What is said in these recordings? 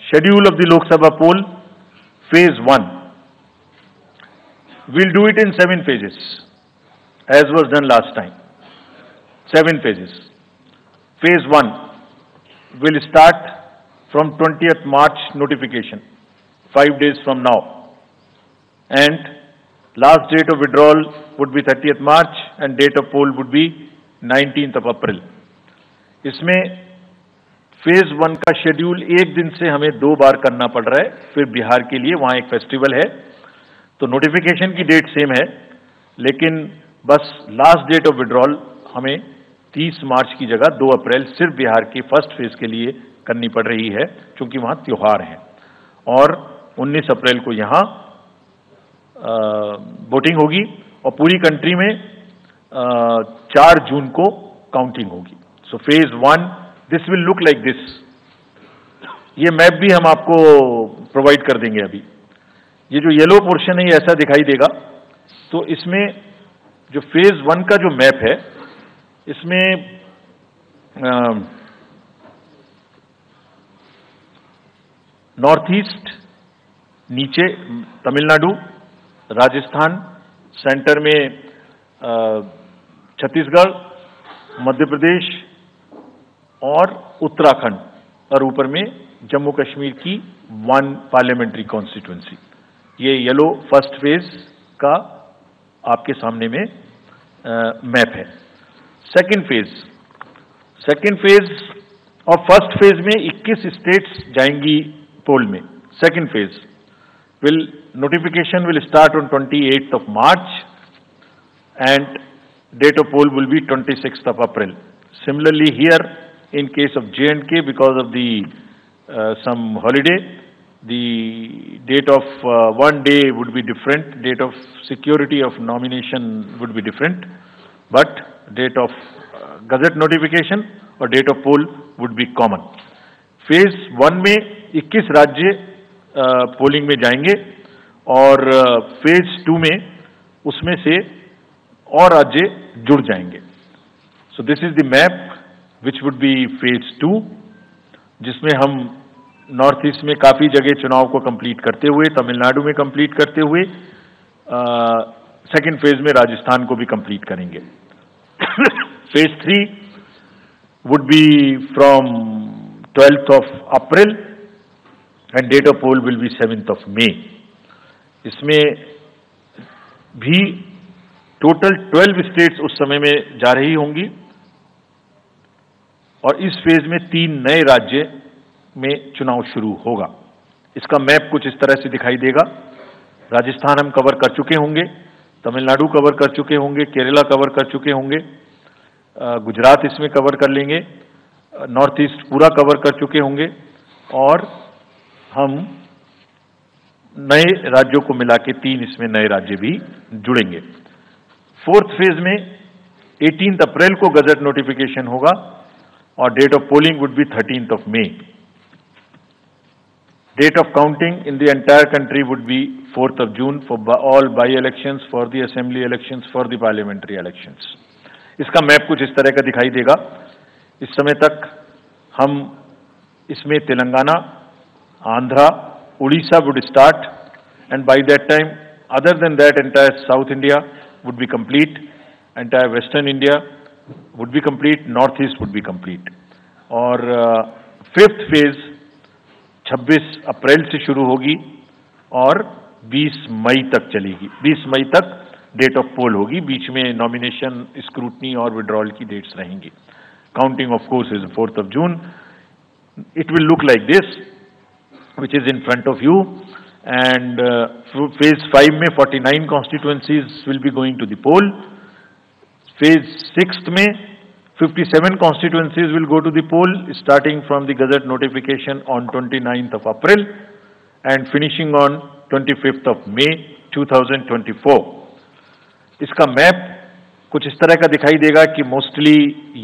schedule of the Lok Sabha poll, phase 1. We'll do it in 7 phases, as was done last time. 7 phases. Phase 1 will start from 20th March notification, 5 days from now. And last date of withdrawal would be 30th March and date of poll would be 19th of April. इसमें phase 1 का schedule एक दिन से हमें 2 बार करना पड़ रहा है, फिर बिहार के लिए वहां एक फेस्टिवल है, तो नोटिफिकेशन की डेट सेम है, लेकिन बस लास्ट डेट ऑफ विड्रॉल हमें 30 मार्च की जगह 2 अप्रैल सिर्फ बिहार के फर्स्ट फेज के लिए करनी पड़ रही है, क्योंकि वहां त्योहार है। और 19 अप्रैल को यहां वोटिंग होगी और पूरी कंट्री में 4 जून को काउंटिंग होगी। So phase 1 this will look like this. ये मैप भी हम आपको प्रोवाइड कर देंगे। अभी ये जो येलो पोर्शन है ये ऐसा दिखाई देगा। तो इसमें जो फेज 1 का जो मैप है, इसमें नॉर्थ ईस्ट नीचे तमिलनाडु, राजस्थान, सेंटर में छत्तीसगढ़, मध्य प्रदेश और उत्तराखंड, और ऊपर में जम्मू कश्मीर की 1 पार्लियामेंट्री कॉन्स्टिट्यूंसी। ये येलो फर्स्ट फेज का आपके सामने में मैप है। सेकंड फेज और फर्स्ट फेज में 21 स्टेट्स जाएंगी पोल में। Second phase notification will start on 28th of March and date of poll will be 26th of April. Similarly here in case of J&K, because of the some holiday, the date of one day would be different, date of security of nomination would be different, but date of gazette notification or date of poll would be common. Phase 1 में 21 राज्य polling में जाएंगे और phase 2 में उसमें से और राज्य जुड़ जाएंगे। So this is the map which would be phase 2, जिसमें हम नॉर्थ ईस्ट में काफी जगह चुनाव को कंप्लीट करते हुए, तमिलनाडु में कंप्लीट करते हुए, सेकेंड फेज में राजस्थान को भी कंप्लीट करेंगे। Phase 3 would be from 12th of April and date of poll will be 7th of May. इसमें भी टोटल 12 स्टेट्स उस समय में जा रही होंगी और इस फेज में 3 नए राज्य में चुनाव शुरू होगा। इसका मैप कुछ इस तरह से दिखाई देगा। राजस्थान हम कवर कर चुके होंगे, तमिलनाडु कवर कर चुके होंगे, केरला कवर कर चुके होंगे, गुजरात इसमें कवर कर लेंगे, नॉर्थ ईस्ट पूरा कवर कर चुके होंगे और हम नए राज्यों को मिला के 3 इसमें नए राज्य भी जुड़ेंगे। फोर्थ फेज में 18 अप्रैल को गजट नोटिफिकेशन होगा और date of polling would be 13th of May. Date of counting in the entire country would be 4th of June for all by-elections, for the assembly elections, for the parliamentary elections. इसका map कुछ इस तरह का दिखाई देगा। इस समय तक हम इसमें Telangana, Andhra, Orissa would start, and by that time, other than that, entire South India would be complete, entire Western India would be complete, Northeast would be complete. और फिफ्थ फेज 26 अप्रैल से शुरू होगी और 20 मई तक चलेगी। 20 मई तक डेट ऑफ पोल होगी, बीच में नॉमिनेशन, स्क्रूटनी और विड्रॉल की डेट्स रहेंगी। Counting of course is 4th of June. It will look like this, which is in front of you, and phase 5 में 49 constituencies will be going to the poll. Phase 6 में 57 constituencies will go to the poll, starting from the gazette notification on 29th of April and finishing on 25th of May 2024. इसका map कुछ इस तरह का दिखाई देगा कि मोस्टली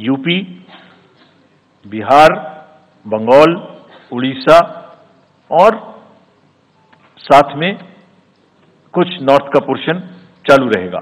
यूपी, बिहार, बंगाल, उड़ीसा और साथ में कुछ नॉर्थ का पोर्शन चालू रहेगा।